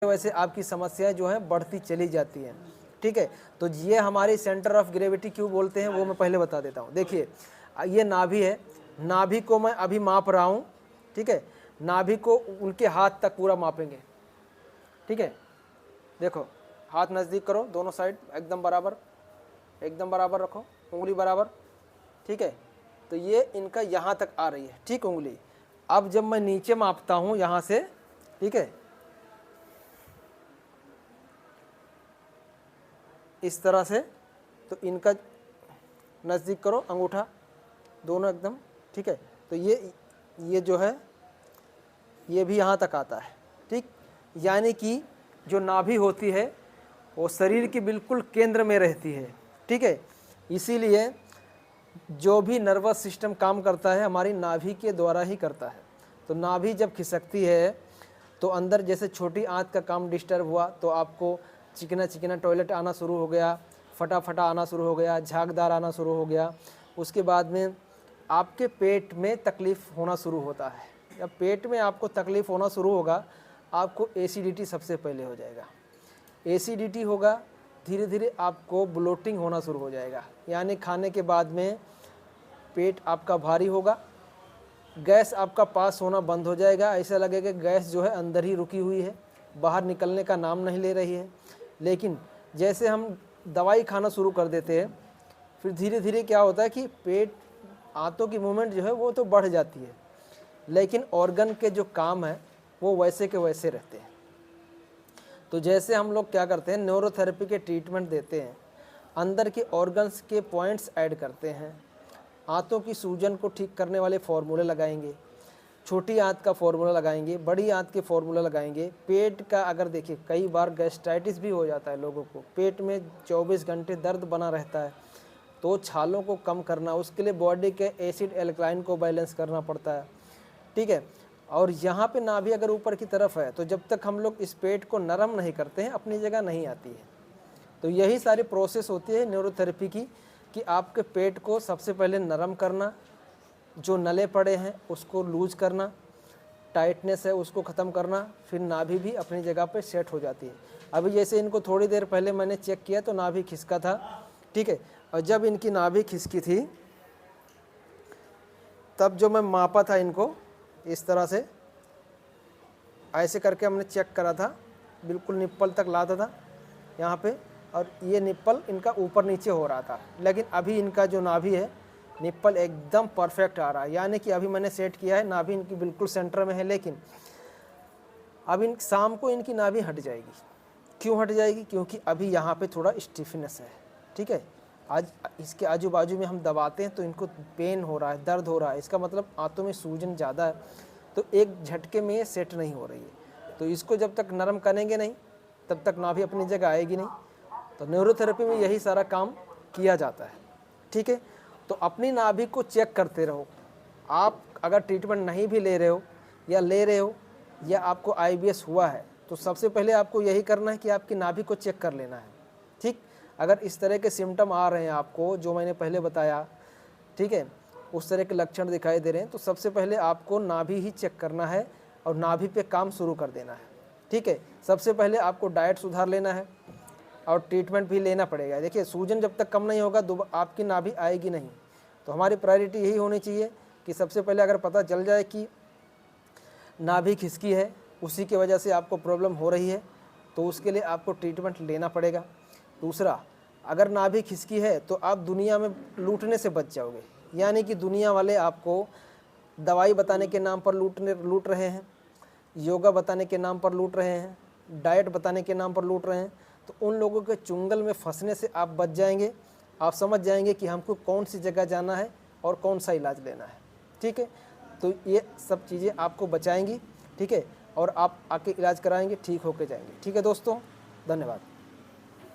वैसे आपकी समस्याएं जो हैं बढ़ती चली जाती हैं। ठीक है, तो ये हमारी सेंटर ऑफ ग्रेविटी क्यों बोलते हैं वो मैं पहले बता देता हूँ। देखिए ये नाभि है, नाभि को मैं अभी माप रहा हूँ। ठीक है, नाभि को उनके हाथ तक पूरा मापेंगे। ठीक है, देखो हाथ नज़दीक करो, दोनों साइड एकदम बराबर, एकदम बराबर रखो, उंगली बराबर। ठीक है, तो ये इनका यहाँ तक आ रही है, ठीक उंगली। अब जब मैं नीचे मापता हूँ यहाँ से, ठीक है, इस तरह से, तो इनका नज़दीक करो अंगूठा, दोनों एकदम। ठीक है, तो ये जो है ये भी यहाँ तक आता है। ठीक, यानी कि जो नाभि होती है वो शरीर की बिल्कुल केंद्र में रहती है। ठीक है, इसीलिए जो भी नर्वस सिस्टम काम करता है हमारी नाभि के द्वारा ही करता है। तो नाभि जब खिसकती है तो अंदर जैसे छोटी आंत का काम डिस्टर्ब हुआ तो आपको चिकना चिकना टॉयलेट आना शुरू हो गया, फटाफटा आना शुरू हो गया, झागदार आना शुरू हो गया। उसके बाद में आपके पेट में तकलीफ़ होना शुरू होता है। जब पेट में आपको तकलीफ़ होना शुरू होगा आपको एसिडिटी सबसे पहले हो जाएगा। एसिडिटी होगा, धीरे धीरे आपको ब्लोटिंग होना शुरू हो जाएगा, यानी खाने के बाद में पेट आपका भारी होगा, गैस आपका पास होना बंद हो जाएगा। ऐसा लगेगा गैस जो है अंदर ही रुकी हुई है, बाहर निकलने का नाम नहीं ले रही है। लेकिन जैसे हम दवाई खाना शुरू कर देते हैं फिर धीरे धीरे क्या होता है कि पेट आंतों की मूवमेंट जो है वो तो बढ़ जाती है, लेकिन ऑर्गन के जो काम है वो वैसे के वैसे रहते हैं। तो जैसे हम लोग क्या करते हैं, न्यूरोथेरेपी के ट्रीटमेंट देते हैं, अंदर के ऑर्गन्स के पॉइंट्स ऐड करते हैं, आंतों की सूजन को ठीक करने वाले फार्मूले लगाएंगे, छोटी आंत का फार्मूला लगाएंगे, बड़ी आंत के फार्मूला लगाएंगे। पेट का अगर देखिए कई बार गैस्ट्राइटिस भी हो जाता है लोगों को, पेट में 24 घंटे दर्द बना रहता है, तो छालों को कम करना, उसके लिए बॉडी के एसिड एल्कलाइन को बैलेंस करना पड़ता है। ठीक है, और यहाँ पे नाभि अगर ऊपर की तरफ है तो जब तक हम लोग इस पेट को नरम नहीं करते हैं अपनी जगह नहीं आती है। तो यही सारी प्रोसेस होती है न्यूरोथेरेपी की, कि आपके पेट को सबसे पहले नरम करना, जो नले पड़े हैं उसको लूज करना, टाइटनेस है उसको ख़त्म करना, फिर नाभि भी अपनी जगह पे सेट हो जाती है। अभी जैसे इनको थोड़ी देर पहले मैंने चेक किया तो नाभि खिसका था। ठीक है, और जब इनकी नाभि खिसकी थी तब जो मैं मापा था इनको इस तरह से ऐसे करके हमने चेक करा था, बिल्कुल निप्पल तक लाता था यहाँ पे, और ये निप्पल इनका ऊपर नीचे हो रहा था। लेकिन अभी इनका जो नाभि है निप्पल एकदम परफेक्ट आ रहा है, यानी कि अभी मैंने सेट किया है, नाभि इनकी बिल्कुल सेंटर में है। लेकिन अब इन शाम को इनकी नाभि हट जाएगी। क्यों हट जाएगी? क्योंकि अभी यहाँ पे थोड़ा स्टिफनेस है। ठीक है, आज इसके आजू बाजू में हम दबाते हैं तो इनको पेन हो रहा है, दर्द हो रहा है, इसका मतलब आंतों में सूजन ज़्यादा है, तो एक झटके में ये सेट नहीं हो रही है। तो इसको जब तक नरम करेंगे नहीं तब तक नाभि अपनी जगह आएगी नहीं। तो न्यूरोथेरेपी में यही सारा काम किया जाता है। ठीक है, तो अपनी नाभि को चेक करते रहो। आप अगर ट्रीटमेंट नहीं भी ले रहे हो या ले रहे हो या आपको IBS हुआ है तो सबसे पहले आपको यही करना है कि आपकी नाभि को चेक कर लेना है। ठीक, अगर इस तरह के सिम्टम आ रहे हैं आपको जो मैंने पहले बताया, ठीक है, उस तरह के लक्षण दिखाई दे रहे हैं, तो सबसे पहले आपको नाभि ही चेक करना है और नाभि पे काम शुरू कर देना है। ठीक है, सबसे पहले आपको डाइट सुधार लेना है और ट्रीटमेंट भी लेना पड़ेगा। देखिए सूजन जब तक कम नहीं होगा आपकी नाभि आएगी नहीं। तो हमारी प्रायोरिटी यही होनी चाहिए कि सबसे पहले अगर पता चल जाए कि नाभि खिसकी है, उसी की वजह से आपको प्रॉब्लम हो रही है, तो उसके लिए आपको ट्रीटमेंट लेना पड़ेगा। दूसरा, अगर नाभि खिसकी है तो आप दुनिया में लूटने से बच जाओगे, यानी कि दुनिया वाले आपको दवाई बताने के नाम पर लूट रहे हैं, योगा बताने के नाम पर लूट रहे हैं, डाइट बताने के नाम पर लूट रहे हैं। तो उन लोगों के चुंगल में फंसने से आप बच जाएंगे। आप समझ जाएंगे कि हमको कौन सी जगह जाना है और कौन सा इलाज लेना है। ठीक है, तो ये सब चीज़ें आपको बचाएंगी। ठीक है, और आप आके इलाज कराएंगे, ठीक होके जाएंगे। ठीक है दोस्तों, धन्यवाद।